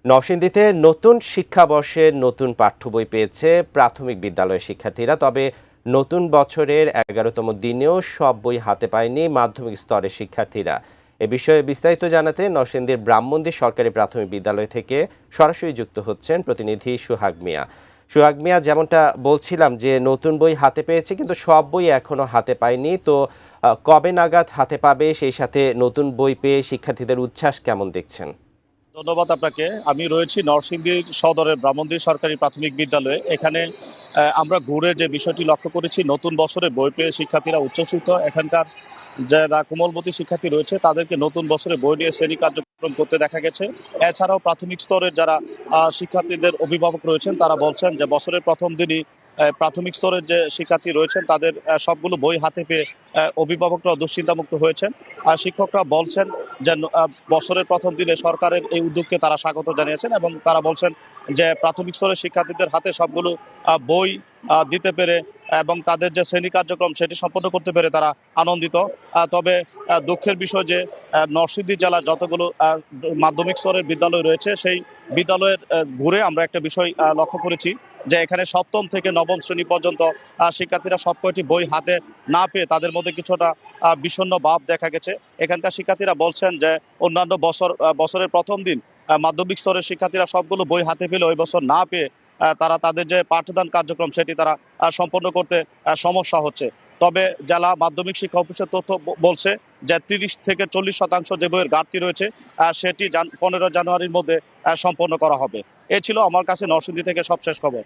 নরসিংদীতে নতুন শিক্ষাবর্ষের নতুন পাঠ্য বই পেয়েছে প্রাথমিক বিদ্যালয়ের শিক্ষার্থীরা। তবে নতুন বছরের 11তম দিনেও সব বই হাতে পায়নি মাধ্যমিক স্তরের শিক্ষার্থীরা। এ বিষয়ে বিস্তারিত জানাতে নরসিংদীর ব্রাহ্মণদী সরকারি প্রাথমিক বিদ্যালয় থেকে সরাসরি যুক্ত হচ্ছেন প্রতিনিধি সুহাগ মিয়া। সুহাগ মিয়া, যেমনটা বলছিলাম যে নতুন বই হাতে পেয়েছে কিন্তু সব বই এখনো হাতে পায়নি, তো কবে নাগাদ হাতে পাবে, সেই সাথে নতুন বই পেয়ে শিক্ষার্থীদের উচ্ছ্বাস কেমন দেখছেন? ধন্যবাদ আপনাকে। আমি রয়েছি নরসিংদীর সদরের ব্রাহ্মণদী সরকারি প্রাথমিক বিদ্যালয়ে। এখানে আমরা ঘুরে যে বিষয়টি লক্ষ্য করেছি, নতুন বছরে বই পেয়ে শিক্ষার্থীরা উচ্ছ্বসিত। এখানকার যারা কোমলমতি শিক্ষার্থী রয়েছে তাদেরকে নতুন বছরে বই নিয়ে শ্রেণী কার্যক্রম করতে দেখা গেছে। এছাড়াও প্রাথমিক স্তরের যারা শিক্ষার্থীদের অভিভাবক রয়েছেন তারা বলছেন যে বছরের প্রথম দিনই প্রাথমিক স্তরের যে শিক্ষার্থী রয়েছেন তাদের সবগুলো বই হাতে পেয়ে অভিভাবকরা দুশ্চিন্তামুক্ত হয়েছেন। আর শিক্ষকরা বলছেন যে বছরের প্রথম দিনে সরকারের এই উদ্যোগকে তারা স্বাগত জানিয়েছেন এবং তারা বলছেন যে প্রাথমিক স্তরের শিক্ষার্থীদের হাতে সবগুলো বই দিতে পেরে এবং তাদের যে শ্রেণী কার্যক্রম সেটি সম্পন্ন করতে পেরে তারা আনন্দিত। তবে দুঃখের বিষয় যে নরসিংদী জেলার যতগুলো মাধ্যমিক স্তরের বিদ্যালয় রয়েছে সেই বিদ্যালয়ের ঘুরে আমরা একটা বিষয় লক্ষ্য করেছি যে এখানে সপ্তম থেকে নবম শ্রেণী পর্যন্ত শিক্ষার্থীরা সব কয়টি বই হাতে না পেয়ে তাদের মধ্যে কিছুটা বিষণ্ণ ভাব দেখা গেছে। এখানকার শিক্ষার্থীরা বলছেন যে অন্যান্য বছরের প্রথম দিন মাধ্যমিক স্তরের শিক্ষার্থীরা সবগুলো বই হাতে পেলে ওই বছর না পেয়ে তারা তাদের যে পাঠদান কার্যক্রম সেটি তারা সম্পন্ন করতে সমস্যা হচ্ছে। তবে জেলা মাধ্যমিক শিক্ষা অফিসের তথ্য বলছে যে 30 থেকে 40% যে বইয়ের ঘাটতি রয়েছে সেটি 15 জানুয়ারির মধ্যে সম্পন্ন করা হবে। এ ছিল আমার কাছে নরসিংদী থেকে সবশেষ খবর।